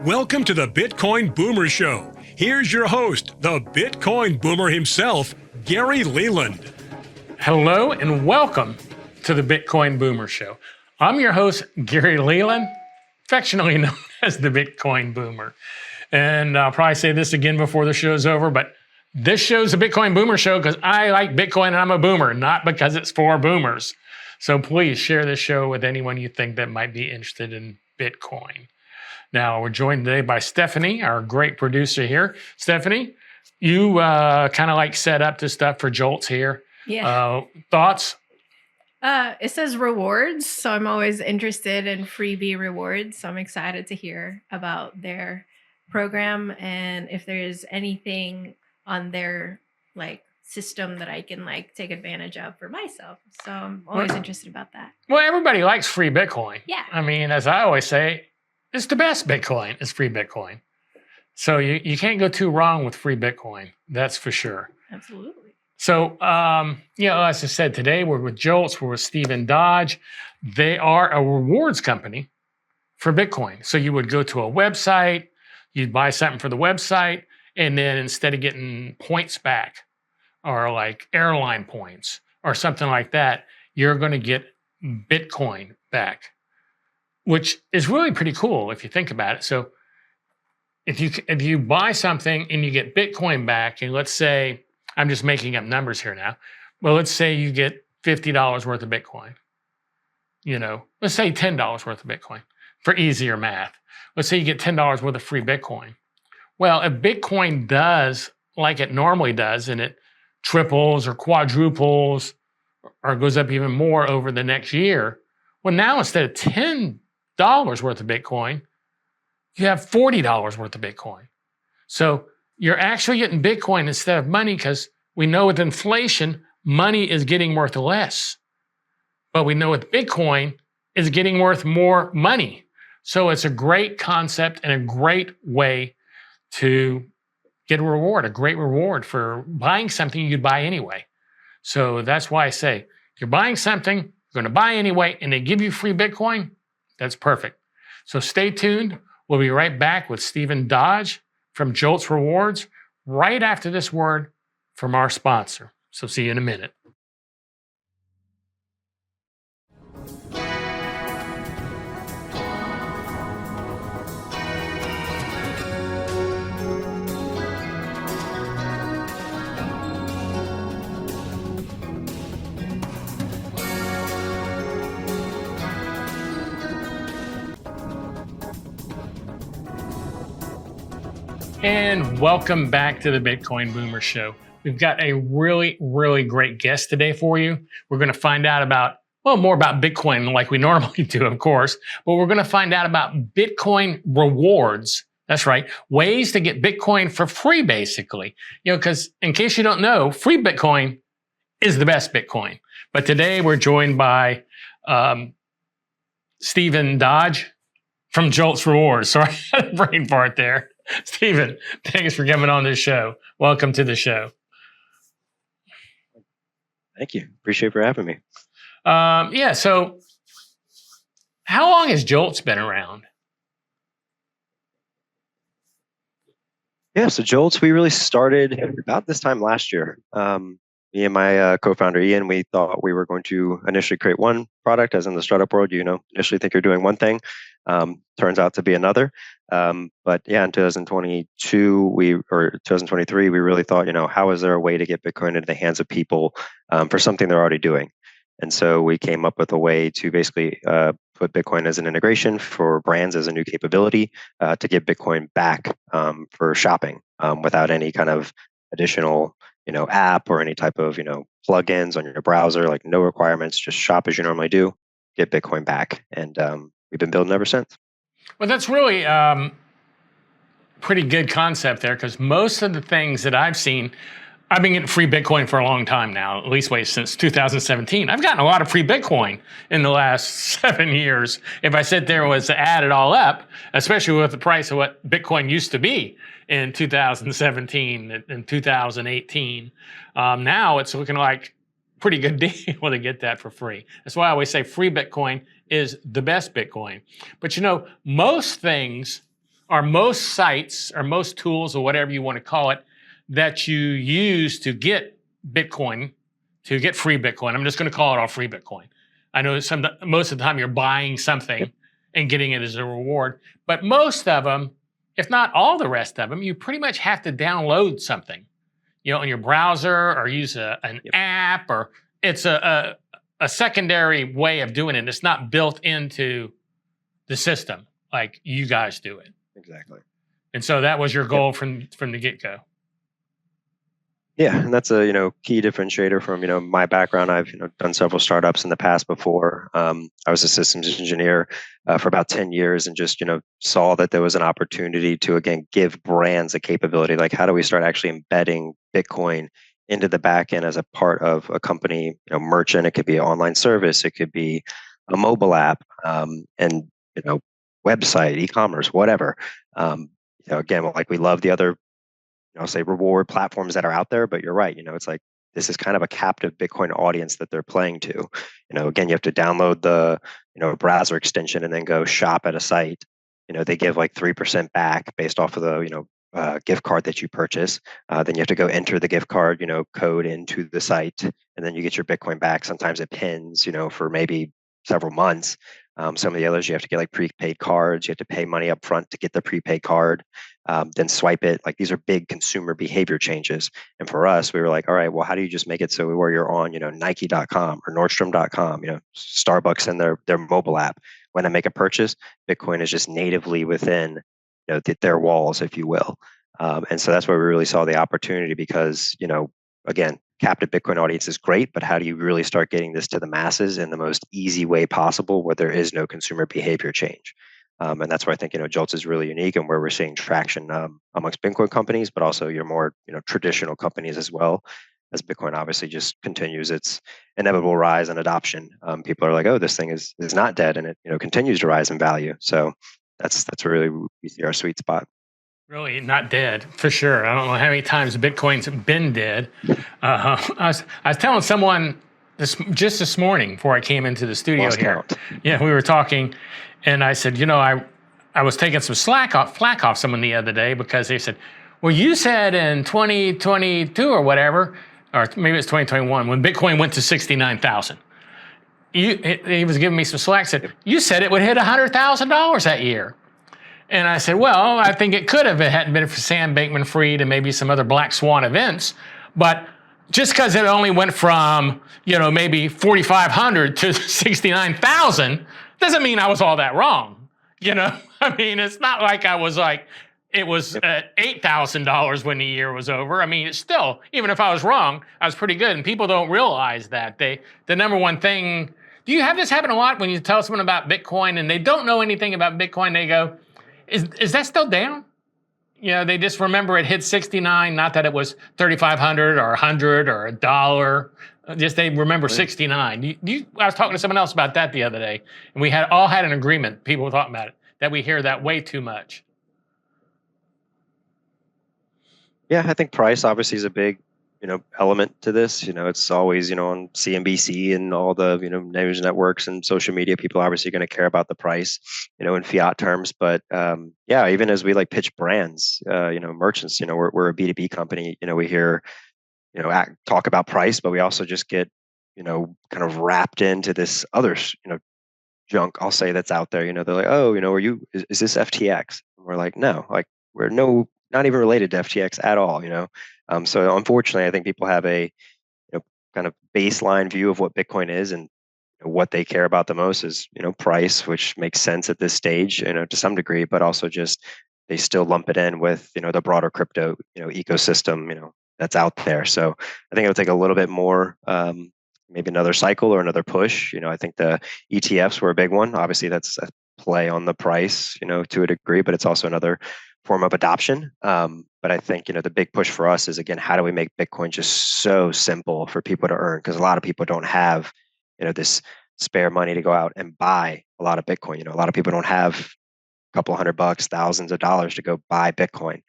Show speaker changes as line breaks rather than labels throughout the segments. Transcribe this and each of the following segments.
Welcome to the Bitcoin Boomer Show. Here's your host, the Bitcoin Boomer himself, Gary Leland.
Hello and welcome to the Bitcoin Boomer Show. I'm your host, Gary Leland, affectionately known as the Bitcoin Boomer. And I'll probably say this again before the show's over, but this show's a Bitcoin Boomer Show because I like Bitcoin and I'm a boomer, not because it's for boomers. So please share this show with anyone you think that might be interested in Bitcoin. Now, we're joined today by Stephanie, our great producer here. Stephanie, you kind of like set up this stuff for Joltz here.
Yeah.
Thoughts?
It says rewards, so I'm always interested in freebie rewards. So I'm excited to hear about their program and if there's anything on their system that I can take advantage of for myself. So I'm always interested about that.
Well, everybody likes free Bitcoin.
Yeah.
I mean, as I always say, it's the best Bitcoin is free Bitcoin. So you can't go too wrong with free Bitcoin. That's for sure.
Absolutely.
So, as I said, today we're with Joltz, we're with Stephen Dodge. They are a rewards company for Bitcoin. So you would go to a website, you'd buy something for the website, and then instead of getting points back or like airline points or something like that, you're going to get Bitcoin back, which is really pretty cool if you think about it. So if you buy something and you get Bitcoin back, and let's say, I'm just making up numbers here now, well, let's say you get $50 worth of Bitcoin. Let's say $10 worth of Bitcoin for easier math. Let's say you get $10 worth of free Bitcoin. Well, if Bitcoin does like it normally does, and it triples or quadruples or goes up even more over the next year, well, now instead of $10 worth of Bitcoin, you have $40 worth of Bitcoin. So you're actually getting Bitcoin instead of money, because we know with inflation, money is getting worth less. But we know with Bitcoin, it's getting worth more money. So it's a great concept and a great way to get a great reward for buying something you'd buy anyway. So that's why I say, if you're buying something, you're going to buy anyway, and they give you free Bitcoin, that's perfect. So stay tuned. We'll be right back with Stephen Dodge from Joltz Rewards right after this word from our sponsor. So see you in a minute. And welcome back to the Bitcoin Boomer Show. We've got a really, really great guest today for you. We're going to find out more about Bitcoin like we normally do, of course, but we're going to find out about Bitcoin rewards. That's right. Ways to get Bitcoin for free, basically. Because in case you don't know, free Bitcoin is the best Bitcoin. But today we're joined by Stephen Dodge from Joltz Rewards. Sorry, I had a brain fart there. Stephen, thanks for coming on this show. Welcome to the show.
Thank you. Appreciate for having me.
So how long has Joltz been around?
Yeah, so Joltz, we really started about this time last year. Me and my co-founder, Ian, we thought we were going to initially create one product, as in the startup world, initially think you're doing one thing. Turns out to be another. But yeah, in 2022, 2023, we really thought, how is there a way to get Bitcoin into the hands of people for something they're already doing? And so we came up with a way to basically put Bitcoin as an integration for brands as a new capability to get Bitcoin back for shopping without any kind of additional app or any type of plugins on your browser, like no requirements, just shop as you normally do, get Bitcoin back. And we've been building ever since.
Well, that's really pretty good concept there, because most of the things that I've seen, I've been getting free Bitcoin for a long time now, at least since 2017. I've gotten a lot of free Bitcoin in the last 7 years. If I sit there was to add it all up, especially with the price of what Bitcoin used to be in 2017 and 2018, now it's looking like pretty good deal to get that for free. That's why I always say free Bitcoin is the best Bitcoin. But most things are most sites or most tools or whatever you want to call it that you use to get Bitcoin, to get free Bitcoin. I'm just going to call it all free Bitcoin. I know most of the time you're buying something and getting it as a reward, but most of them, if not all the rest of them, you pretty much have to download something, on your browser or use an app, or it's a secondary way of doing it. It's not built into the system like you guys do it.
Exactly.
And so that was your goal from the get-go.
Yeah, and that's a key differentiator from my background. I've done several startups in the past before. I was a systems engineer for about 10 years, and just saw that there was an opportunity to again give brands a capability. Like, how do we start actually embedding Bitcoin into the back end as a part of a company merchant? It could be an online service, it could be a mobile app, and website, e-commerce, whatever. Again, like we love the other I'll say reward platforms that are out there, but you're right. It's like this is kind of a captive Bitcoin audience that they're playing to. Again, you have to download the browser extension and then go shop at a site. They give like 3% back based off of the gift card that you purchase. Then you have to go enter the gift card code into the site, and then you get your Bitcoin back. Sometimes it pins for maybe several months. Some of the others, you have to get like prepaid cards. You have to pay money up front to get the prepaid card, then swipe it. Like, these are big consumer behavior changes. And for us, we were like, all right, well, how do you just make it so where you're on, Nike.com or Nordstrom.com, Starbucks and their mobile app. When I make a purchase, Bitcoin is just natively within their walls, if you will. And so that's where we really saw the opportunity, because again, captive Bitcoin audience is great, but how do you really start getting this to the masses in the most easy way possible, where there is no consumer behavior change? And that's where I think Joltz is really unique, and where we're seeing traction amongst Bitcoin companies, but also your more traditional companies as well, as Bitcoin obviously just continues its inevitable rise and adoption. People are like, oh, this thing is not dead, and it continues to rise in value. So that's really we see our sweet spot.
Really not dead, for sure. I don't know how many times Bitcoin's been dead. I was telling someone this morning before I came into the studio
Lost
here.
count.
Yeah, we were talking, and I said, I was taking some flack off someone the other day, because they said, well, you said in 2022 or whatever, or maybe it's 2021, when Bitcoin went to 69,000. He was giving me some slack. Said, you said it would hit $100,000 that year. And I said, well, I think it could have. It hadn't been for Sam Bankman-Fried and maybe some other black swan events. But just because it only went from, maybe 4,500 to 69,000 doesn't mean I was all that wrong. I mean, it's not like I was like, it was at $8,000 when the year was over. I mean, it's still, even if I was wrong, I was pretty good. And people don't realize that. The number one thing, do you have this happen a lot when you tell someone about Bitcoin and they don't know anything about Bitcoin? They go, is that still down? They just remember it hit 69, not that it was 3,500 or 100 or $1. Just they remember 69. I was talking to someone else about that the other day, and we all had an agreement, people were talking about it, that we hear that way too much.
Yeah, I think price obviously is a big element to this. It's always on CNBC and all the news networks and social media. People are obviously going to care about the price in fiat terms. But yeah, even as we like pitch brands, merchants, we're a B2B company. We hear talk about price, but we also just get kind of wrapped into this other junk, I'll say, that's out there. They're like, oh, is this FTX? And we're like, no, like we're not even related to FTX at all. So unfortunately, I think people have a kind of baseline view of what Bitcoin is, and what they care about the most is price, which makes sense at this stage, to some degree, but also just they still lump it in with the broader crypto ecosystem that's out there. So I think it'll take a little bit more, maybe another cycle or another push. I think the ETFs were a big one. Obviously, that's a play on the price, to a degree, but it's also another form of adoption. But I think, the big push for us is, again, how do we make Bitcoin just so simple for people to earn? Because a lot of people don't have, this spare money to go out and buy a lot of Bitcoin. A lot of people don't have a couple $100, thousands of dollars to go buy Bitcoin.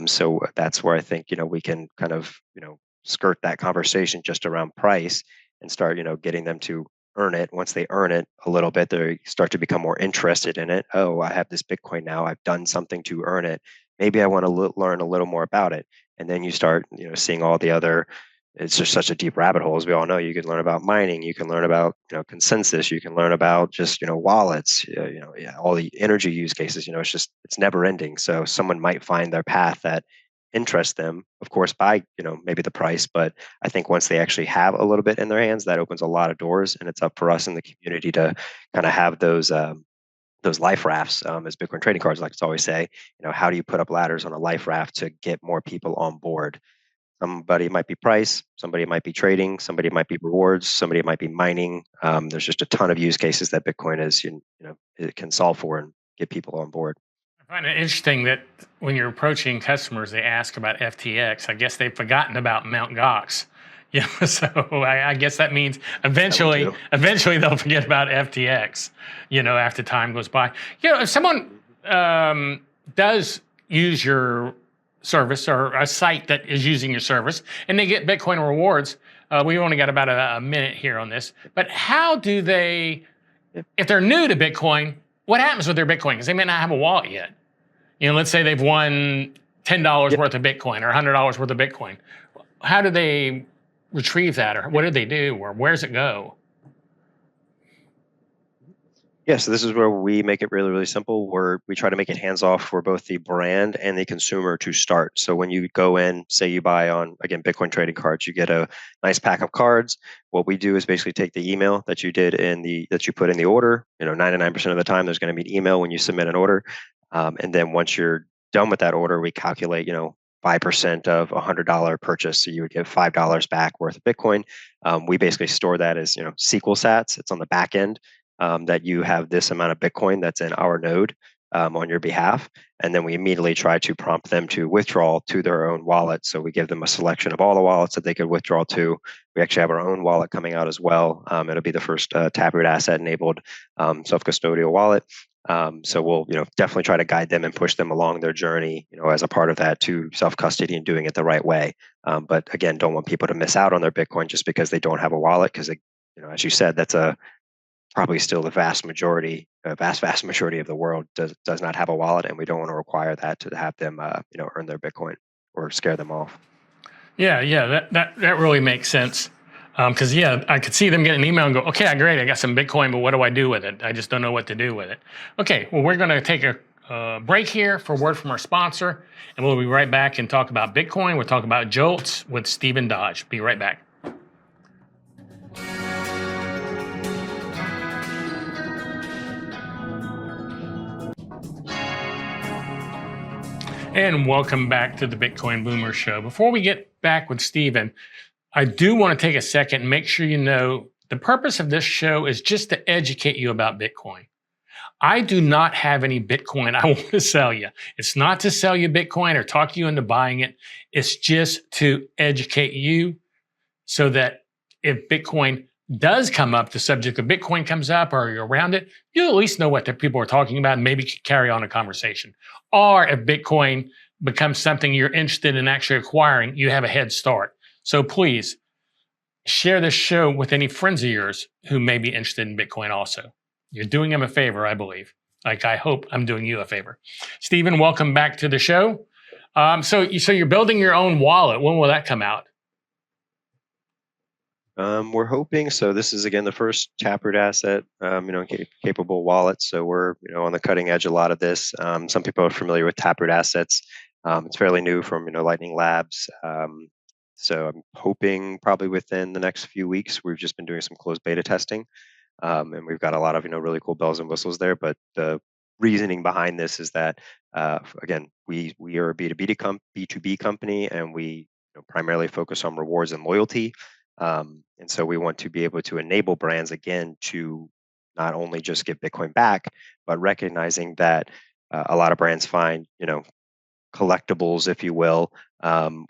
So that's where I think, we can kind of, skirt that conversation just around price and start, getting them to earn it. Once they earn it a little bit, they start to become more interested in it. Oh, I have this Bitcoin now. I've done something to earn it. Maybe I want to learn a little more about it. And then you start, seeing all the other. It's just such a deep rabbit hole, as we all know. You can learn about mining. You can learn about consensus. You can learn about just wallets. Yeah, all the energy use cases. It's never ending. So someone might find their path that interest them, of course, by maybe the price, but I think once they actually have a little bit in their hands, that opens a lot of doors, and it's up for us in the community to kind of have those life rafts, as Bitcoin trading cards like to always say. How do you put up ladders on a life raft to get more people on board? Somebody might be price, somebody might be trading, somebody might be rewards, somebody might be mining. There's just a ton of use cases that Bitcoin is, it can solve for and get people on board.
I find it interesting that when you're approaching customers, they ask about FTX. I guess they've forgotten about Mount Gox. So I guess that means eventually they'll forget about FTX. After time goes by. If someone does use your service or a site that is using your service and they get Bitcoin rewards, we only got about a minute here on this. But how do they, if they're new to Bitcoin, what happens with their Bitcoin? Because they may not have a wallet yet. Let's say they've won $10 worth of Bitcoin or $100 worth of Bitcoin. How do they retrieve that, or what do they do, or where's it go?
Yeah, so this is where we make it really, really simple. We try to make it hands off for both the brand and the consumer to start. So when you go in, say you buy on, again, Bitcoin trading cards, you get a nice pack of cards. What we do is basically take the email that you did that you put in the order. 99% of the time there's going to be an email when you submit an order. And then once you're done with that order, we calculate, 5% of a $100 purchase. So you would get $5 back worth of Bitcoin. We basically store that as, SQL sats. It's on the back end, that you have this amount of Bitcoin that's in our node, on your behalf. And then we immediately try to prompt them to withdraw to their own wallet. So we give them a selection of all the wallets that they could withdraw to. We actually have our own wallet coming out as well. It'll be the first Taproot asset enabled self-custodial wallet. So we'll, definitely try to guide them and push them along their journey, as a part of that to self-custody and doing it the right way. But again, don't want people to miss out on their Bitcoin just because they don't have a wallet, because, as you said, that's probably still the vast majority of the world does not have a wallet, and we don't want to require that to have them, earn their Bitcoin or scare them off.
Yeah, that really makes sense. Because I could see them get an email and go, okay, great, I got some Bitcoin, but what do I do with it? I just don't know what to do with it. Okay, well, we're going to take a break here for a word from our sponsor, and we'll be right back and talk about Bitcoin. We'll talk about Joltz with Stephen Dodge. Be right back. And welcome back to the Bitcoin Boomer Show. Before we get back with Stephen, I do want to take a second and make sure you know the purpose of this show is just to educate you about Bitcoin. I do not have any Bitcoin I want to sell you. It's not to sell you Bitcoin or talk you into buying it. It's just to educate you so that if Bitcoin does come up, the subject of Bitcoin comes up or you're around it, you at least know what the people are talking about and maybe carry on a conversation. Or if Bitcoin becomes something you're interested in actually acquiring, you have a head start. So please share this show with any friends of yours who may be interested in Bitcoin also. You're doing them a favor, I believe. Like I hope I'm doing you a favor. Stephen, welcome back to the show. So you're building your own wallet. When will that come out?
We're hoping. So this is again the first Taproot asset, capable wallet. So we're on the cutting edge a lot of this. Some people are familiar with Taproot assets. It's fairly new from Lightning Labs. So I'm hoping probably within the next few weeks. We've just been doing some closed beta testing, and we've got a lot of really cool bells and whistles there. But the reasoning behind this is that again, we are a B2B company, and we primarily focus on rewards and loyalty. And so we want to be able to enable brands again to not only just get Bitcoin back, but recognizing that a lot of brands find collectibles, if you will.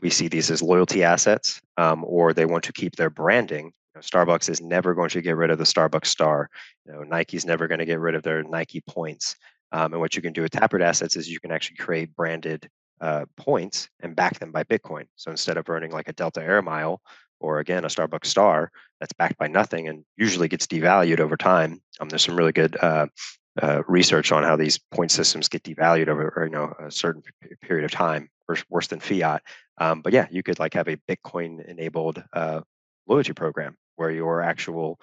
We see these as loyalty assets, or they want to keep their branding. Starbucks is never going to get rid of the Starbucks star. Nike's never going to get rid of their Nike points. And what you can do with Taproot assets is you can actually create branded points and back them by Bitcoin. So instead of earning like a Delta Air mile, or again, a Starbucks star that's backed by nothing and usually gets devalued over time. There's some really good research on how these point systems get devalued over, or, a certain period of time, worse than fiat. But yeah, you could like have a Bitcoin enabled loyalty program where your actual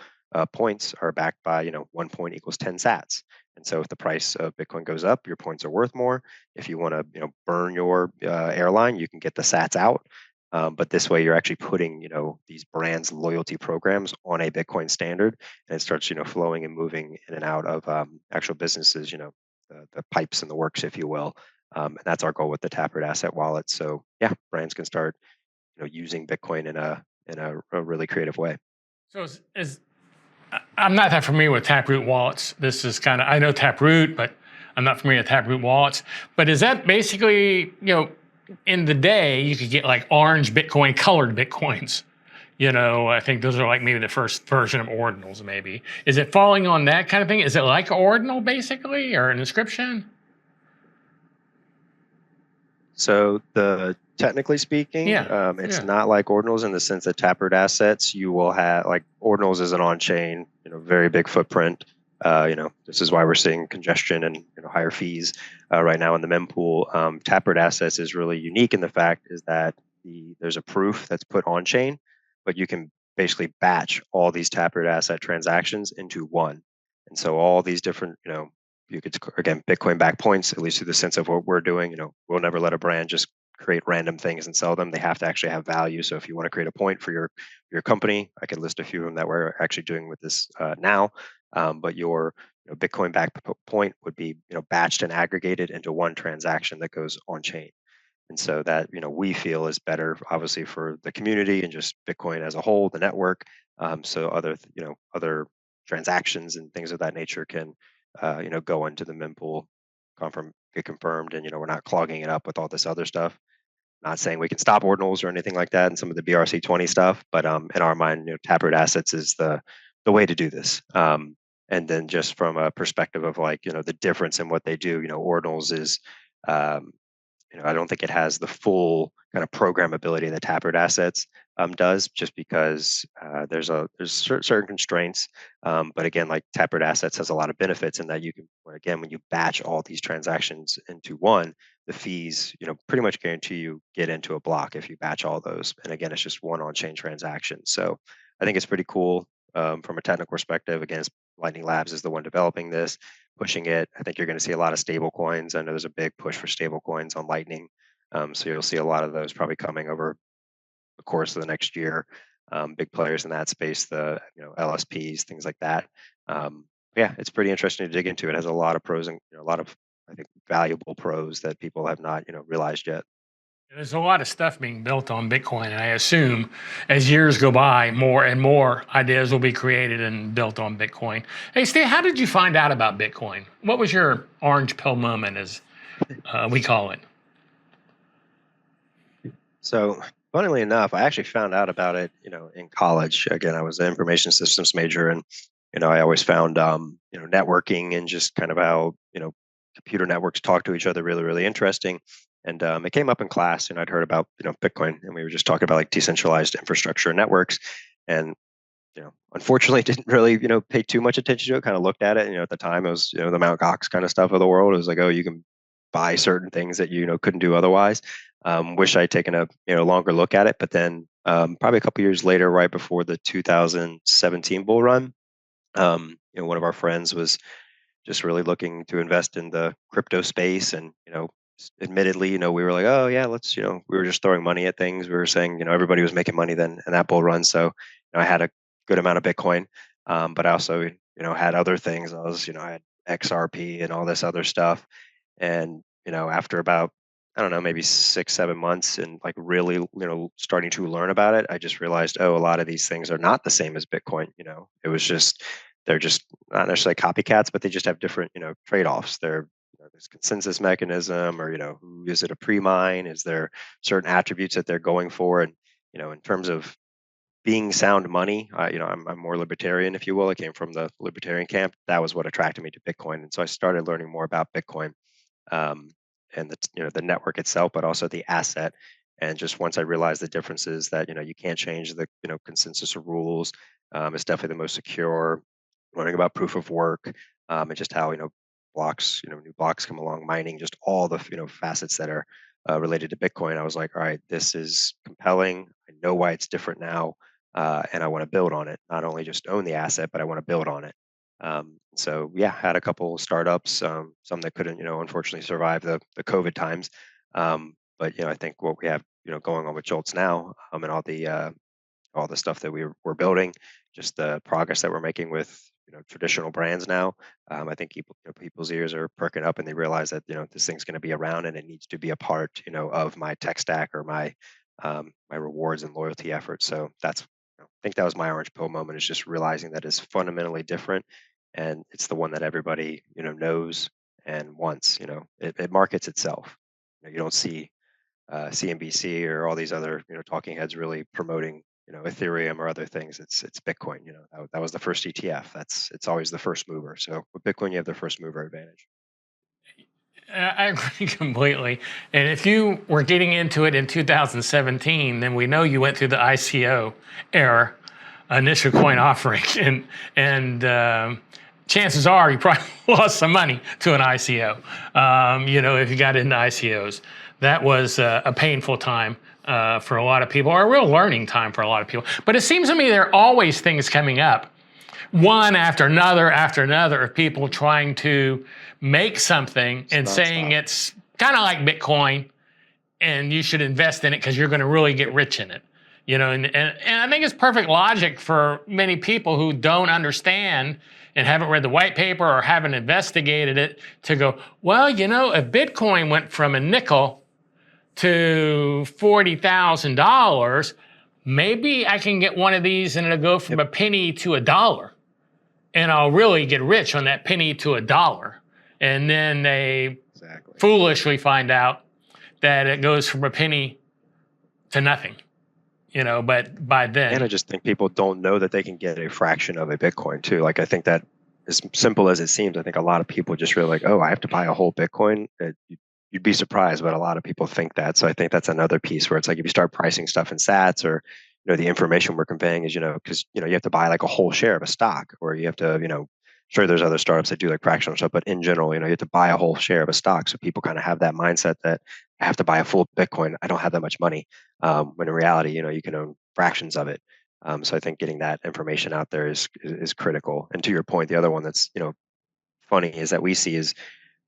points are backed by 1 point equals 10 sats. And so if the price of Bitcoin goes up, your points are worth more. If you want to burn your airline, you can get the sats out. But this way, you're actually putting these brands' loyalty programs on a Bitcoin standard, and it starts flowing and moving in and out of actual businesses, the pipes and the works, if you will. And that's our goal with the Taproot Asset Wallet. So yeah, brands can start using Bitcoin in a really creative way.
So I'm not that familiar with Taproot wallets. This is kind of, I know Taproot, but I'm not familiar with Taproot wallets. But is that basically, in the day, you could get like orange Bitcoin, colored Bitcoins? I think those are like maybe the first version of ordinals, maybe. Is it falling on that kind of thing? Is it like an ordinal, basically, or an inscription?
So technically speaking, it's not like ordinals in the sense that Taproot assets, you will have like ordinals is an on-chain, very big footprint. This is why we're seeing congestion and higher fees right now in the mempool. Taproot assets is really unique in the fact is that there's a proof that's put on chain, but you can basically batch all these Taproot asset transactions into one. And so all these different, you could, again, Bitcoin back points, at least through the sense of what we're doing. We'll never let a brand just create random things and sell them. They have to actually have value. So if you want to create a point for your company, I could list a few of them that we're actually doing with this now. But your Bitcoin back point would be batched and aggregated into one transaction that goes on chain. And so that we feel is better, obviously, for the community and just Bitcoin as a whole, the network. So other transactions and things of that nature can go into the mempool, get confirmed, and we're not clogging it up with all this other stuff. Not saying we can stop ordinals or anything like that and some of the BRC20 stuff, but in our mind, Taproot assets is the way to do this. And then just from a perspective of like the difference in what they do, ordinals is um, I don't think it has the full kind of programmability that Taproot Assets does, just because there's certain constraints. But again, like Taproot Assets has a lot of benefits in that you can, again, when you batch all these transactions into one, the fees, pretty much guarantee you get into a block if you batch all those. And again, it's just one on-chain transaction. So I think it's pretty cool from a technical perspective. Again, Lightning Labs is the one developing this, pushing it. I think you're going to see a lot of stable coins. I know there's a big push for stable coins on Lightning. So you'll see a lot of those probably coming over the course of the next year. Big players in that space, the LSPs, things like that. Yeah, it's pretty interesting to dig into. It has a lot of pros and a lot of, I think, valuable pros that people have not realized yet.
There's a lot of stuff being built on Bitcoin, and I assume as years go by, more and more ideas will be created and built on Bitcoin. Hey, Steve, how did you find out about Bitcoin? What was your orange pill moment, as we call it?
So, funnily enough, I actually found out about it, in college. Again, I was an information systems major, and I always found, networking and just kind of how computer networks talk to each other really, really interesting. And it came up in class, and I'd heard about Bitcoin, and we were just talking about like decentralized infrastructure networks, and unfortunately didn't really pay too much attention to it. Kind of looked at it, at the time it was the Mt. Gox kind of stuff of the world. It was like, oh, you can buy certain things that couldn't do otherwise. Wish I'd taken a longer look at it, but then probably a couple years later, right before the 2017 bull run, one of our friends was just really looking to invest in the crypto space, and admittedly, we were like, oh yeah, let's, we were just throwing money at things. We were saying, everybody was making money then in that bull run, so I had a good amount of Bitcoin, but I also had other things. I had XRP and all this other stuff, and after about, I don't know, maybe 6-7 months and like really starting to learn about it, I just realized, oh, a lot of these things are not the same as Bitcoin. It was just, they're just not necessarily copycats, but they just have different trade-offs. They're there's consensus mechanism, or who is it a pre-mine? Is there certain attributes that they're going for? And in terms of being sound money, I'm more libertarian, if you will. I came from the libertarian camp. That was what attracted me to Bitcoin, and so I started learning more about Bitcoin, and the network itself, but also the asset. And just once I realized the differences that you can't change the consensus of rules. It's definitely the most secure. Learning about proof of work, and just how blocks, new blocks come along, mining, just all the facets that are related to Bitcoin. I was like, all right, this is compelling. I know why it's different now, and I want to build on it. Not only just own the asset, but I want to build on it. So yeah, had a couple startups, some that couldn't, unfortunately survive the COVID times. But I think what we have, going on with Joltz now, and all the stuff that we're building, just the progress that we're making with traditional brands now. I think people's ears are perking up and they realize that this thing's going to be around and it needs to be a part of my tech stack or my rewards and loyalty efforts. So that's I think that was my orange pill moment, is just realizing that it's fundamentally different, and it's the one that everybody knows and wants. It markets itself. You don't see CNBC or all these other talking heads really promoting Ethereum or other things. It's Bitcoin. That was the first ETF. It's always the first mover. So with Bitcoin, you have the first mover advantage.
I agree completely. And if you were getting into it in 2017, then we know you went through the ICO era, initial coin offering, and chances are you probably lost some money to an ICO. If you got into ICOs, that was a painful time for a lot of people, or a real learning time for a lot of people. But it seems to me there are always things coming up, one after another of people trying to make something and saying it's kind of like Bitcoin and you should invest in it because you're going to really get rich in it. And I think it's perfect logic for many people who don't understand and haven't read the white paper or haven't investigated it to go, well, if Bitcoin went from a nickel to $40,000, maybe I can get one of these and it'll go from a penny to $1. And I'll really get rich on that penny to $1. And then they foolishly find out that it goes from a penny to nothing. But by then.
And I just think people don't know that they can get a fraction of a Bitcoin too. Like, I think that, as simple as it seems, I think a lot of people just really like, oh, I have to buy a whole Bitcoin. You'd be surprised, but a lot of people think that. So I think that's another piece where it's like, if you start pricing stuff in sats, or the information we're conveying is because you have to buy like a whole share of a stock, or you have to sure, there's other startups that do like fractional stuff, but in general, you have to buy a whole share of a stock. So people kind of have that mindset that I have to buy a full Bitcoin. I don't have that much money. When in reality, you can own fractions of it. So I think getting that information out there is critical. And to your point, the other one that's funny is that we see is,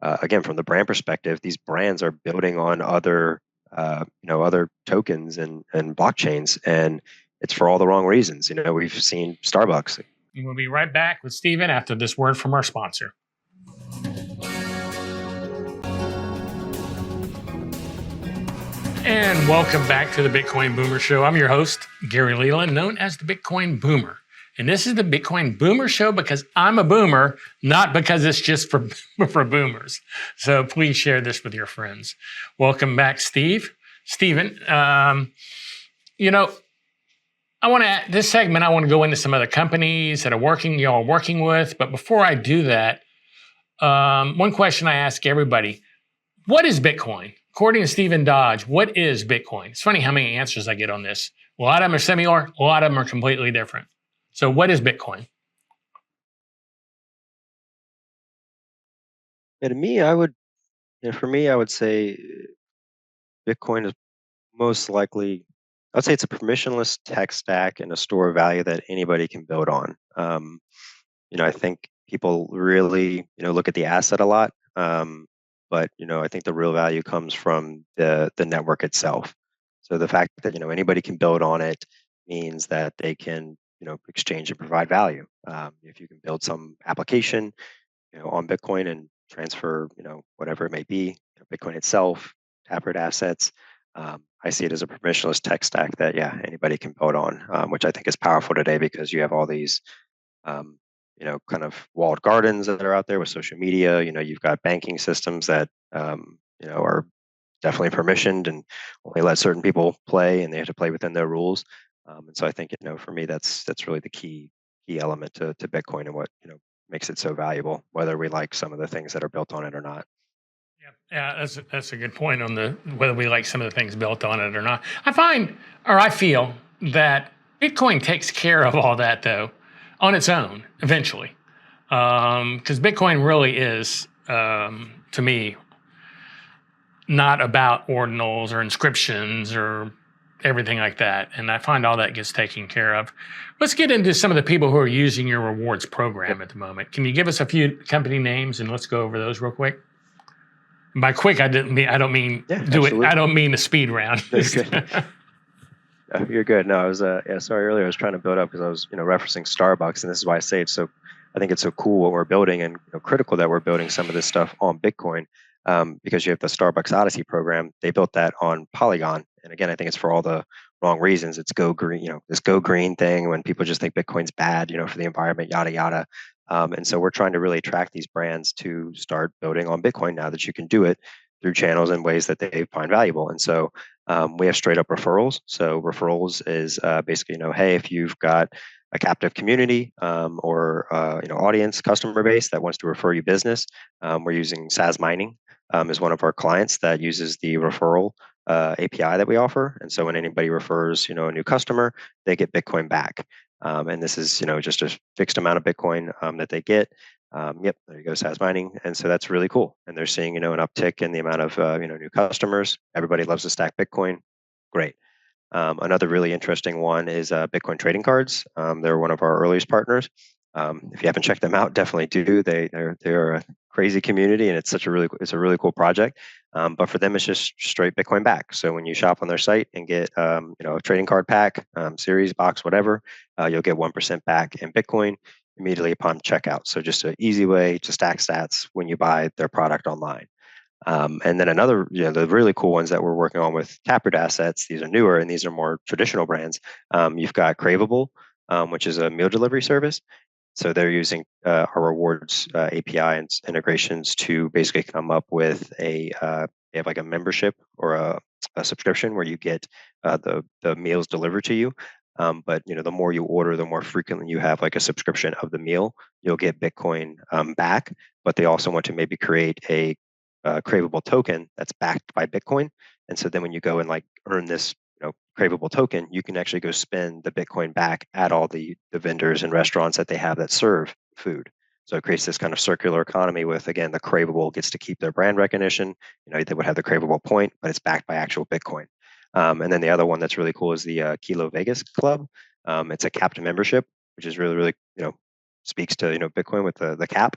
again, from the brand perspective, these brands are building on other other tokens and blockchains, and it's for all the wrong reasons. We've seen Starbucks.
We'll be right back with Steven after this word from our sponsor. And welcome back to the Bitcoin Boomer Show. I'm your host, Gary Leland, known as the Bitcoin Boomer. And this is the Bitcoin Boomer Show because I'm a boomer, not because it's just for boomers. So please share this with your friends. Welcome back, Steven. This segment, I want to go into some other companies that y'all are working with. But before I do that, one question I ask everybody: what is Bitcoin? According to Stephen Dodge, what is Bitcoin? It's funny how many answers I get on this. A lot of them are similar. A lot of them are completely different. So what is Bitcoin?
Yeah, to me, for me, I would say Bitcoin is most likely, I'd say it's a permissionless tech stack and a store of value that anybody can build on. I think people really, look at the asset a lot. But I think the real value comes from the network itself. So the fact that anybody can build on it means that they can exchange and provide value. If you can build some application on Bitcoin and transfer whatever it may be, Bitcoin itself, Taproot assets. I see it as a permissionless tech stack that anybody can build on, which I think is powerful today because you have all these kind of walled gardens that are out there with social media. You've got banking systems that are definitely permissioned and only let certain people play, and they have to play within their rules. And so I think for me that's really the key element to Bitcoin and what makes it so valuable, whether we like some of the things that are built on it or not.
Yeah, that's a good point on the whether we like some of the things built on it or not. I feel that Bitcoin takes care of all that though, on its own eventually, because Bitcoin really is, to me, not about ordinals or inscriptions or everything like that. And I find all that gets taken care of. Let's get into some of the people who are using your rewards program at the moment. Can you give us a few company names and let's go over those real quick? By quick, I don't mean do
absolutely.
it. I don't mean the speed round.
No, you're good. You're good. No, I was sorry earlier. I was trying to build up because I was referencing Starbucks, and this is why I say it's so. I think it's so cool what we're building, and critical that we're building some of this stuff on Bitcoin, because you have the Starbucks Odyssey program. They built that on Polygon, and again, I think it's for all the wrong reasons. It's go green, this go green thing when people just think Bitcoin's bad, for the environment, yada yada. And so we're trying to really attract these brands to start building on Bitcoin now that you can do it through channels and ways that they find valuable. And so we have straight up referrals. So referrals is basically, hey, if you've got a captive community or audience, customer base that wants to refer you business, we're using SAS Mining is one of our clients that uses the referral API that we offer. And so when anybody refers, a new customer, they get Bitcoin back. And this is, just a fixed amount of Bitcoin that they get. Yep, there you go, SAS Mining. And so that's really cool. And they're seeing, an uptick in the amount of, new customers. Everybody loves to stack Bitcoin. Great. Another really interesting one is Bitcoin trading cards. They're one of our earliest partners. If you haven't checked them out, definitely do. They're a crazy community, and it's a really cool project. But for them, it's just straight Bitcoin back. So when you shop on their site and get a trading card pack, series, box, whatever, you'll get 1% back in Bitcoin immediately upon checkout. So just an easy way to stack sats when you buy their product online. And then another, the really cool ones that we're working on with Taproot assets, these are newer and these are more traditional brands. You've got Craveable, which is a meal delivery service. So they're using our rewards API and integrations to basically come up with they have like a membership or a subscription where you get the meals delivered to you. But the more you order, the more frequently you have like a subscription of the meal, you'll get Bitcoin back. But they also want to maybe create a Craveable token that's backed by Bitcoin. And so then when you go and like earn this Craveable token, you can actually go spend the Bitcoin back at all the vendors and restaurants that they have that serve food. So it creates this kind of circular economy with, again, the Craveable gets to keep their brand recognition. They would have the Craveable point, but it's backed by actual Bitcoin. And then the other one that's really cool is the Kilo Vegas Club. It's a capped membership, which is really, really, speaks to, Bitcoin with the cap.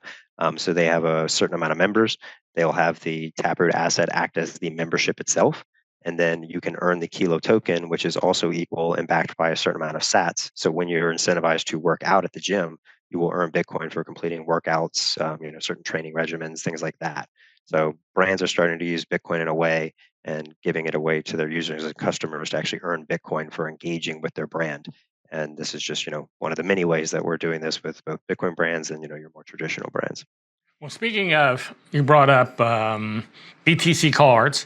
So they have a certain amount of members. They'll have the Taproot asset act as the membership itself. And then you can earn the Kilo token, which is also equal and backed by a certain amount of sats. So when you're incentivized to work out at the gym, you will earn Bitcoin for completing workouts, certain training regimens, things like that. So brands are starting to use Bitcoin in a way and giving it away to their users and customers to actually earn Bitcoin for engaging with their brand. And this is just, one of the many ways that we're doing this with both Bitcoin brands and, your more traditional brands.
Well, speaking of, you brought up BTC cards.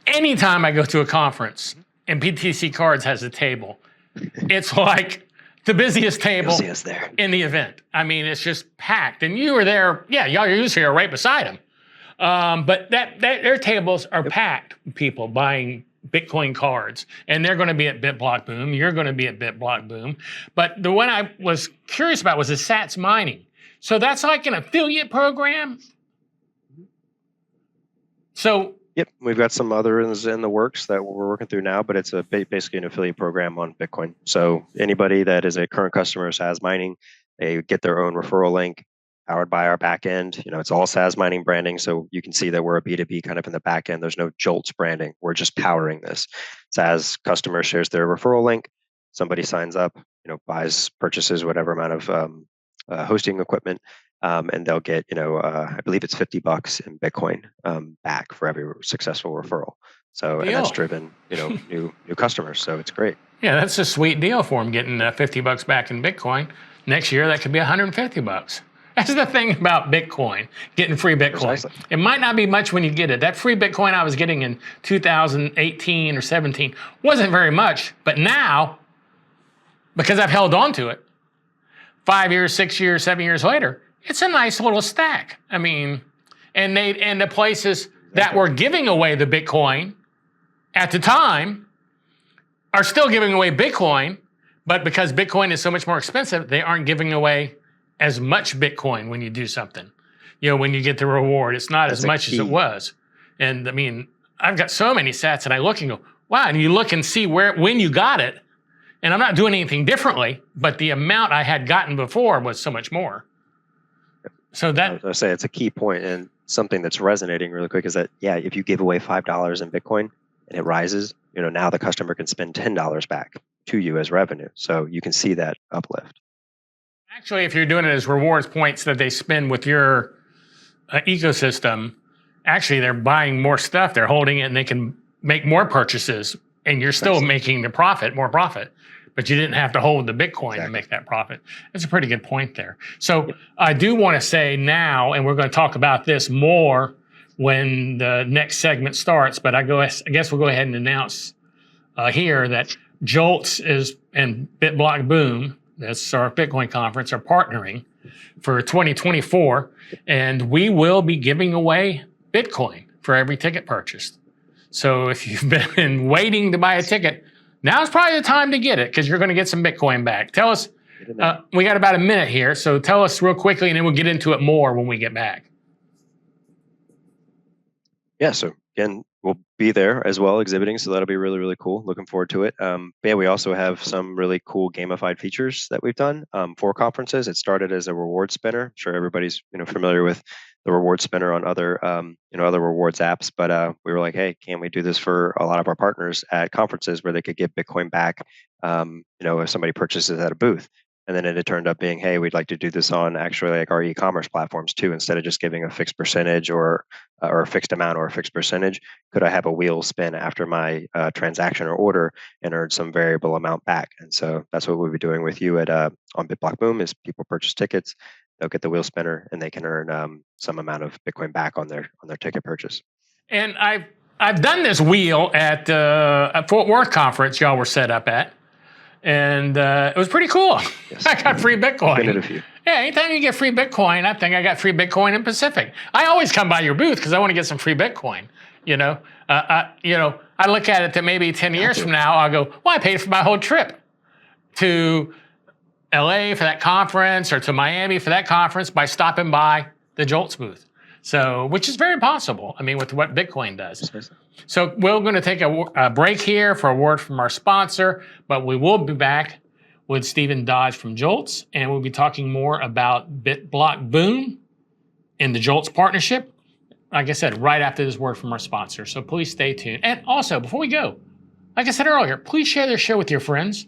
Anytime I go to a conference and BTC Cards has a table, it's like the busiest table in the event. I mean, it's just packed. And you were there, y'all usually are right beside them. But their tables are packed with people buying Bitcoin cards. And they're going to be at BitBlock Boom. You're going to be at BitBlock Boom. But the one I was curious about was the SAS Mining. So that's like an affiliate program? So...
Yep, we've got some others in the works that we're working through now, but it's basically an affiliate program on Bitcoin. So anybody that is a current customer of SAS Mining, they get their own referral link powered by our backend. It's all SAS Mining branding, so you can see that we're a B2B kind of in the back end. There's no Joltz branding. We're just powering this. SAS customer shares their referral link. Somebody signs up, purchases whatever amount of hosting equipment. And they'll get, I believe it's $50 in Bitcoin back for every successful referral. So, and that's driven, new customers. So it's great.
Yeah, that's a sweet deal for them, getting $50 back in Bitcoin. Next year, that could be $150. That's the thing about Bitcoin, getting free Bitcoin.
Precisely.
It might not be much when you get it. That free Bitcoin I was getting in 2018 or 17 wasn't very much. But now, because I've held on to it, 5 years, 6 years, 7 years later, it's a nice little stack. I mean, and the places that were giving away the Bitcoin at the time are still giving away Bitcoin, but because Bitcoin is so much more expensive, they aren't giving away as much Bitcoin when you do something. When you get the reward, it's not as much as it was. And I mean, I've got so many sats and I look and go, wow, and you look and see when you got it, and I'm not doing anything differently, but the amount I had gotten before was so much more. So that
I say it's a key point, and something that's resonating really quick is that, if you give away $5 in Bitcoin and it rises, now the customer can spend $10 back to you as revenue. So you can see that uplift.
Actually, if you're doing it as rewards points that they spend with your ecosystem, actually they're buying more stuff, they're holding it, and they can make more purchases, and you're still making the more profit. But you didn't have to hold the Bitcoin to make that profit. That's a pretty good point there. So I do want to say now, and we're going to talk about this more when the next segment starts, but I guess we'll go ahead and announce here that Joltz and BitBlock Boom, that's our Bitcoin conference, are partnering for 2024, and we will be giving away Bitcoin for every ticket purchased. So if you've been waiting to buy a ticket, now's probably the time to get it, because you're going to get some Bitcoin back. Tell us, we got about a minute here, so tell us real quickly, and then we'll get into it more when we get back.
Yeah, so again, we'll be there as well exhibiting, so that'll be really, really cool. Looking forward to it. We also have some really cool gamified features that we've done for conferences. It started as a reward spinner. I'm sure everybody's familiar with the reward spinner on other other rewards apps, but we were like, hey, can we do this for a lot of our partners at conferences where they could get Bitcoin back if somebody purchases at a booth? And then it turned up being, hey, we'd like to do this on actually like our e-commerce platforms too. Instead of just giving a fixed percentage or a fixed amount or a fixed percentage, could I have a wheel spin after my transaction or order and earn some variable amount back? And so that's what we'll be doing with you at on BitBlock Boom. Is people purchase tickets, they'll get the wheel spinner, and they can earn some amount of Bitcoin back on their ticket purchase.
And I've done this wheel at Fort Worth conference y'all were set up at. And it was pretty cool.
Yes.
I got free Bitcoin.
Been at a few.
Yeah, anytime you get free Bitcoin, I think I got free Bitcoin in Pacific. I always come by your booth because I want to get some free Bitcoin. I look at it that maybe 10 years from now, I'll go, well, I paid for my whole trip to LA for that conference or to Miami for that conference by stopping by the Joltz booth. So, which is very possible. I mean, with what Bitcoin does. So we're going to take a break here for a word from our sponsor, but we will be back with Stephen Dodge from Joltz, and we'll be talking more about BitBlock Boom and the Joltz partnership, like I said, right after this word from our sponsor. So please stay tuned. And also, before we go, like I said earlier, please share this show with your friends.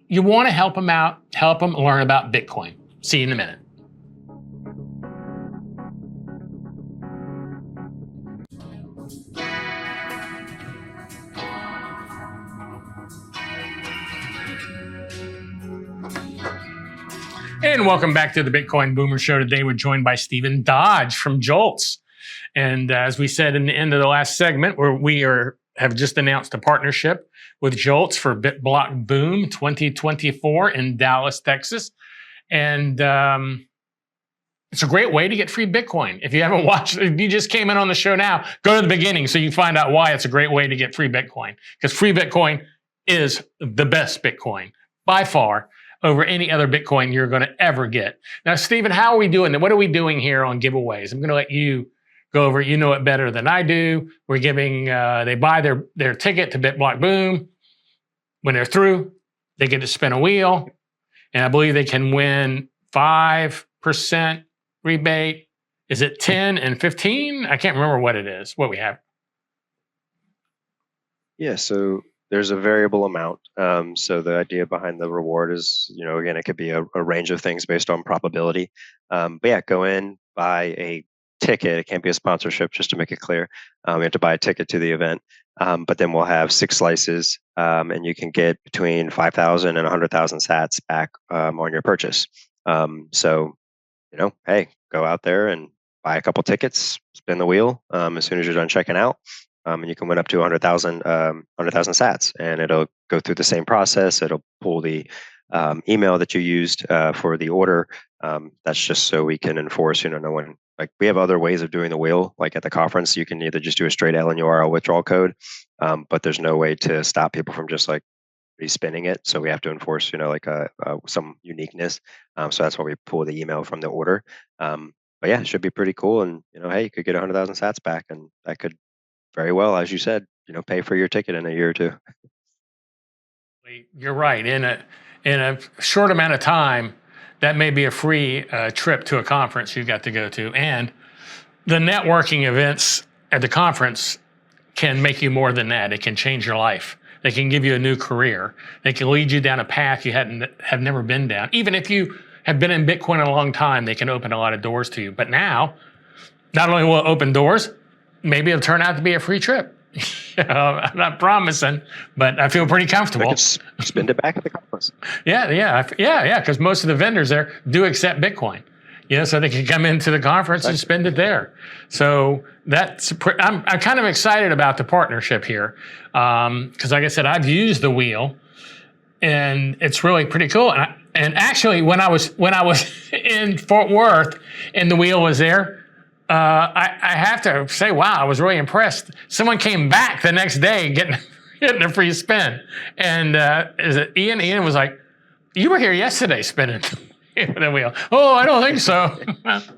You want to help them out, help them learn about Bitcoin. See you in a minute. And welcome back to the Bitcoin Boomer Show. Today we're joined by Stephen Dodge from Joltz. And as we said in the end of the last segment, have just announced a partnership with Joltz for BitBlock Boom 2024 in Dallas, Texas. And it's a great way to get free Bitcoin. If you haven't watched, if you just came in on the show now, go to the beginning so you find out why it's a great way to get free Bitcoin. Because free Bitcoin is the best Bitcoin by far over any other Bitcoin you're going to ever get. Now, Stephen, how are we doing? What are we doing here on giveaways? I'm going to let you go over it. You know it better than I do. We're giving, they buy their ticket to BitBlock Boom. When they're through, they get to spin a wheel. And I believe they can win 5% rebate. Is it 10 and 15? I can't remember what it is, what we have.
Yeah, so there's a variable amount. So the idea behind the reward is, again, it could be a range of things based on probability. But yeah, go in, buy a ticket. It can't be a sponsorship, just to make it clear. You have to buy a ticket to the event. But then we'll have 6 slices, and you can get between 5,000 and 100,000 sats back on your purchase. So, hey, go out there and buy a couple tickets, spin the wheel as soon as you're done checking out. And you can win up to 100,000 sats, and it'll go through the same process. It'll pull the email that you used for the order. That's just so we can enforce, no one like we have other ways of doing the wheel. Like at the conference, you can either just do a straight LN URL withdrawal code, but there's no way to stop people from just like respinning it. So we have to enforce, like some uniqueness. So that's why we pull the email from the order. But yeah, it should be pretty cool. And hey, you could get 100,000 sats back, and that could very well, as you said, pay for your ticket in a year or two.
You're right. In a short amount of time, that may be a free trip to a conference you got to go to. And the networking events at the conference can make you more than that. It can change your life. They can give you a new career. They can lead you down a path you have never been down. Even if you have been in Bitcoin a long time, they can open a lot of doors to you. But now, not only will it open doors, maybe it'll turn out to be a free trip. I'm not promising, but I feel pretty comfortable.
I could spend it back at the conference. Yeah.
Because most of the vendors there do accept Bitcoin. So they can come into the conference and spend it there. So I'm kind of excited about the partnership here, because like I said, I've used the wheel, and it's really pretty cool. And actually, when I was in Fort Worth and the wheel was there, I have to say, wow, I was really impressed. Someone came back the next day getting a free spin. And is it Ian? Ian was like, you were here yesterday spinning the wheel. Oh, I don't think so.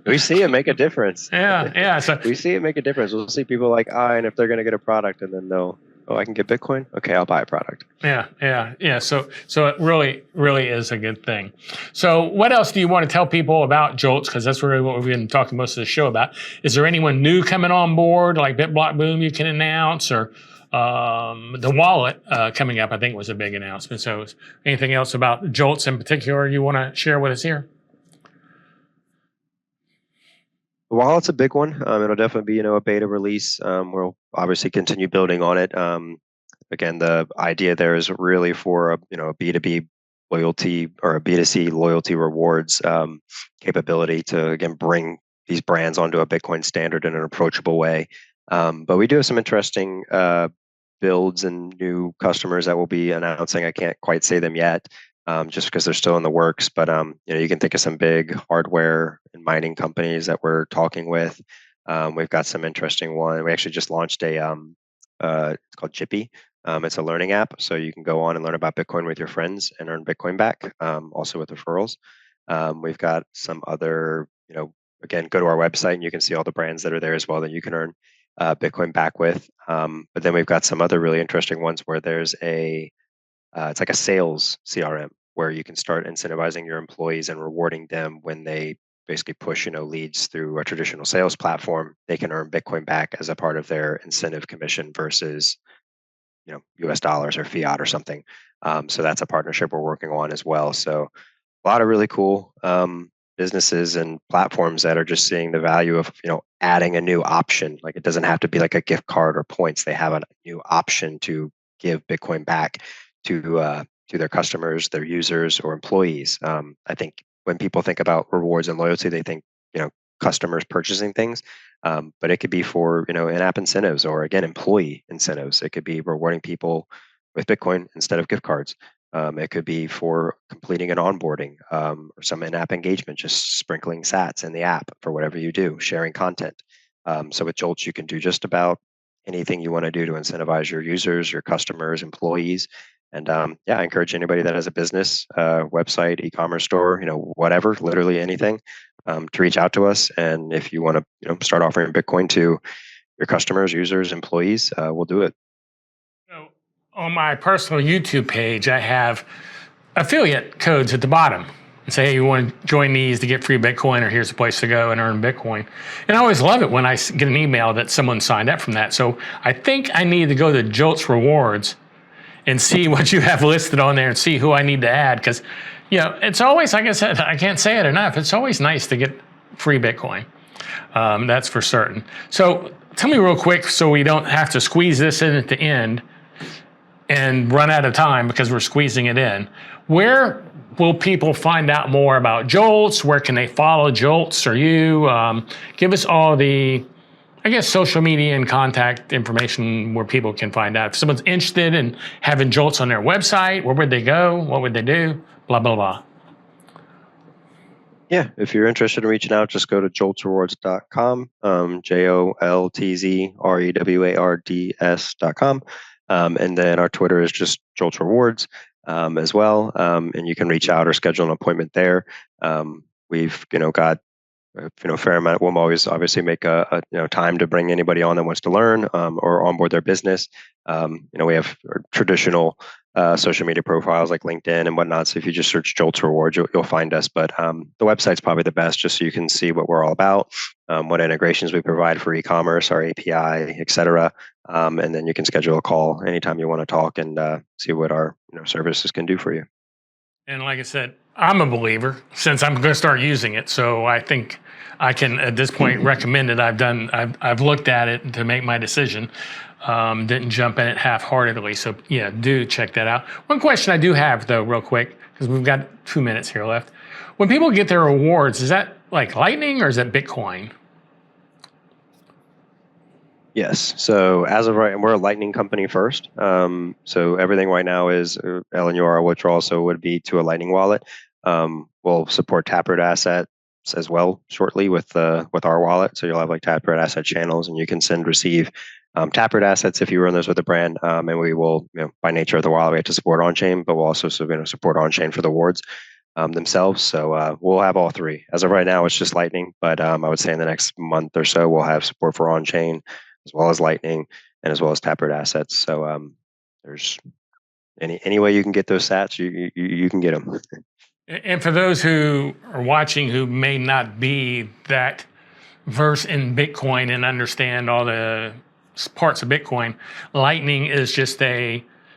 We see it make a difference.
Yeah. So
we see it make a difference. We'll see people like, and if they're going to get a product, and then they'll, I can get Bitcoin? Okay, I'll buy a product.
Yeah. So it really is a good thing. So what else do you want to tell people about Joltz? Because that's really what we've been talking most of the show about. Is there anyone new coming on board, like BitBlock Boom you can announce, or the wallet coming up, I think, was a big announcement. So anything else about Joltz in particular you want to share with us here?
The wallet's a big one. It'll definitely be, a beta release. We'll obviously continue building on it. Again, the idea there is really for a B2B loyalty or a B2C loyalty rewards capability to, again, bring these brands onto a Bitcoin standard in an approachable way. But we do have some interesting builds and new customers that we'll be announcing. I can't quite say them yet, just because they're still in the works. But you can think of some big hardware and mining companies that we're talking with. We've got some interesting one. We actually just launched it's called Chippy. It's a learning app, so you can go on and learn about Bitcoin with your friends and earn Bitcoin back, also with referrals. We've got some other, again, go to our website and you can see all the brands that are there as well that you can earn Bitcoin back with. But then we've got some other really interesting ones where there's it's like a sales CRM where you can start incentivizing your employees and rewarding them when they basically push, leads through a traditional sales platform. They can earn Bitcoin back as a part of their incentive commission versus, US dollars or fiat or something. So that's a partnership we're working on as well. So a lot of really cool businesses and platforms that are just seeing the value of, adding a new option. Like it doesn't have to be like a gift card or points. They have a new option to give Bitcoin back to their customers, their users, or employees. I think when people think about rewards and loyalty, they think, customers purchasing things, but it could be for, in-app incentives or, again, employee incentives. It could be rewarding people with Bitcoin instead of gift cards. It could be for completing an onboarding or some in-app engagement, just sprinkling sats in the app for whatever you do, sharing content. So with Joltz, you can do just about anything you want to do to incentivize your users, your customers, employees. And I encourage anybody that has a business, website, e-commerce store, whatever, literally anything, to reach out to us. And if you want to, start offering Bitcoin to your customers, users, employees, we'll do it.
So on my personal YouTube page, I have affiliate codes at the bottom. And say, hey, you want to join these to get free Bitcoin, or here's a place to go and earn Bitcoin. And I always love it when I get an email that someone signed up from that. So I think I need to go to Joltz Rewards and see what you have listed on there and see who I need to add. Because, it's always, like I said, I can't say it enough. It's always nice to get free Bitcoin. That's for certain. So tell me real quick, so we don't have to squeeze this in at the end and run out of time because we're squeezing it in. Where will people find out more about Joltz? Where can they follow Joltz or you? Give us all the, social media and contact information where people can find out. If someone's interested in having Joltz on their website, where would they go? What would they do? Blah, blah, blah.
Yeah, if you're interested in reaching out, just go to joltzrewards.com, JOLTZREWARDS.com. And then our Twitter is just Joltz Rewards as well. And you can reach out or schedule an appointment there. We've got fair amount. We'll always obviously make a time to bring anybody on that wants to learn or onboard their business. We have traditional social media profiles like LinkedIn and whatnot. So if you just search Joltz Rewards, you'll find us. But the website's probably the best, just so you can see what we're all about, what integrations we provide for e-commerce, our API, et cetera. And then you can schedule a call anytime you want to talk and see what our services can do for you.
And like I said, I'm a believer since I'm going to start using it. So I think I can, at this point, recommend it. I've looked at it to make my decision. Didn't jump in it half-heartedly. So yeah, do check that out. One question I do have though, real quick, because we've got 2 minutes here left. When people get their rewards, is that like Lightning or is that Bitcoin?
Yes. So as of right, we're a Lightning company first. So everything right now is LNUR withdrawal, so it would be to a Lightning wallet. We'll support Taproot assets as well shortly with our wallet. So you'll have like Taproot asset channels, and you can receive Taproot assets if you run those with a brand. And we will, by nature of the wallet, we have to support on-chain, but we'll also support on-chain for the rewards themselves. So we'll have all three. As of right now, it's just Lightning, but I would say in the next month or so, we'll have support for on-chain, as well as Lightning, and as well as Taproot assets. So there's any way you can get those sats, you can get them.
And for those who are watching who may not be that versed in Bitcoin and understand all the parts of Bitcoin, Lightning is just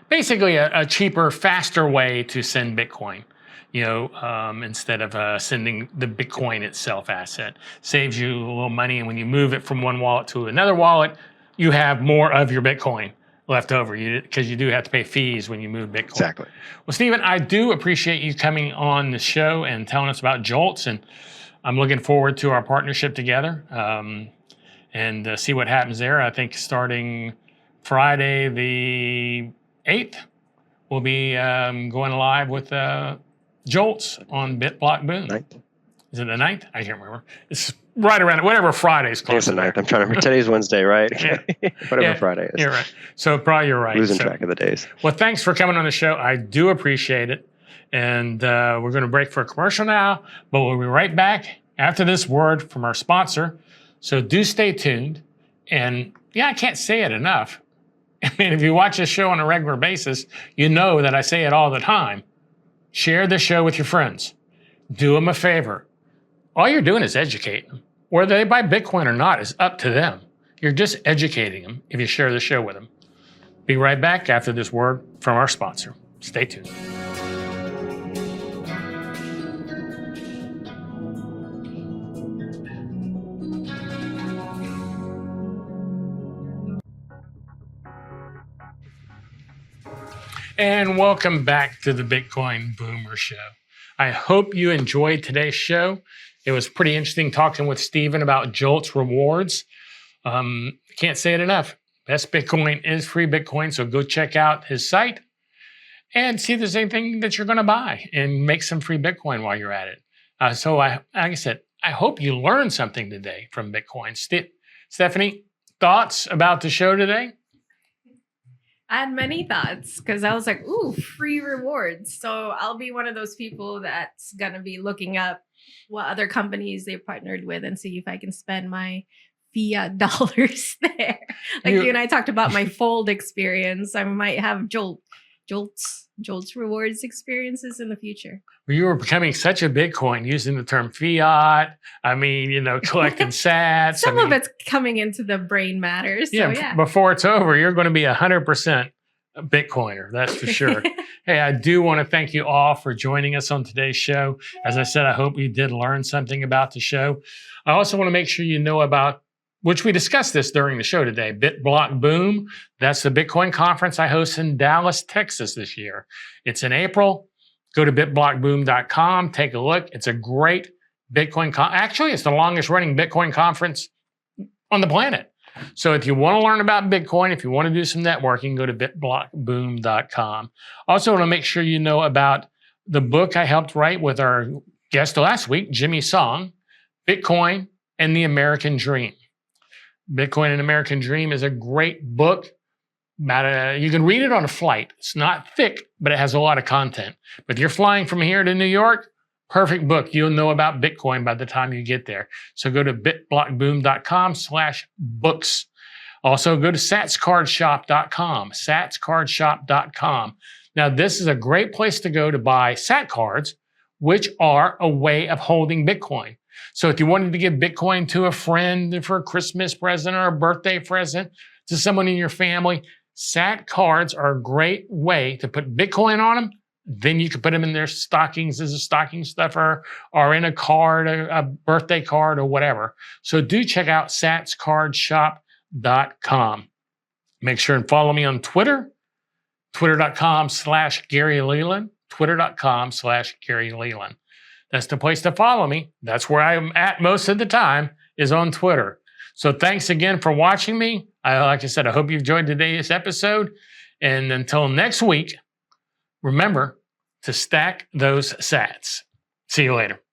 basically a cheaper, faster way to send Bitcoin. Instead of sending the Bitcoin itself asset. Saves you a little money, and when you move it from one wallet to another wallet, you have more of your Bitcoin left over, because you do have to pay fees when you move Bitcoin.
Exactly.
Well, Stephen, I do appreciate you coming on the show and telling us about Joltz, and I'm looking forward to our partnership together and see what happens there. I think starting Friday the 8th, we'll be going live with Joltz on BitBlock Boom. Is it the 9th? I can't remember. It's right around whatever Friday's close.
It's the 9th. I'm trying to remember. Today's Wednesday, right?
Yeah.
Whatever Friday is.
You're right. So probably you're right.
Losing track of the days.
Well, thanks for coming on the show. I do appreciate it. And we're going to break for a commercial now, but we'll be right back after this word from our sponsor. So do stay tuned. And I can't say it enough. I mean, if you watch this show on a regular basis, you know that I say it all the time. Share the show with your friends. Do them a favor. All you're doing is educating them. Whether they buy Bitcoin or not is up to them. You're just educating them if you share the show with them. Be right back after this word from our sponsor. Stay tuned. And welcome back to the Bitcoin Boomer Show. I hope you enjoyed today's show. It was pretty interesting talking with Stephen about Joltz Rewards. Can't say it enough. Best Bitcoin is free Bitcoin, so go check out his site and see if there's anything that you're going to buy and make some free Bitcoin while you're at it. Like I said, I hope you learned something today from Bitcoin. Stephanie, thoughts about the show today?
I had many thoughts because I was like, ooh, free rewards. So I'll be one of those people that's going to be looking up what other companies they partnered with and see if I can spend my fiat dollars there. Like you and I talked about my Fold experience. I might have Joltz rewards experiences in the future.
You were becoming such a Bitcoin using the term fiat. I mean, collecting sats.
Some of it's coming into the brain matter. So yeah.
Before it's over, you're going to be 100% a Bitcoiner. That's for sure. Hey, I do want to thank you all for joining us on today's show. As I said, I hope you did learn something about the show. I also want to make sure you know about, which we discussed this during the show today, BitBlock Boom. That's the Bitcoin conference I host in Dallas, Texas this year. It's in April. Go to bitblockboom.com, take a look. It's a great Bitcoin actually, it's the longest running Bitcoin conference on the planet. So if you want to learn about Bitcoin, if you want to do some networking, go to bitblockboom.com. Also want to make sure you know about the book I helped write with our guest last week, Jimmy Song, Bitcoin and the American Dream. Bitcoin and American Dream is a great book. You can read it on a flight. It's not thick, but it has a lot of content. But if you're flying from here to New York, perfect book. You'll know about Bitcoin by the time you get there. So go to bitblockboom.com/books. Also go to satscardshop.com, satscardshop.com. Now, this is a great place to go to buy sat cards, which are a way of holding Bitcoin. So if you wanted to give Bitcoin to a friend for a Christmas present or a birthday present to someone in your family, sat cards are a great way to put Bitcoin on them. Then you can put them in their stockings as a stocking stuffer or in a card, a birthday card or whatever. So do check out satscardshop.com. Make sure and follow me on Twitter, twitter.com/Gary Leland, twitter.com/Gary Leland. That's the place to follow me. That's where I'm at most of the time, is on Twitter. So thanks again for watching me. Like I said, I hope you enjoyed today's episode. And until next week, remember to stack those sats. See you later.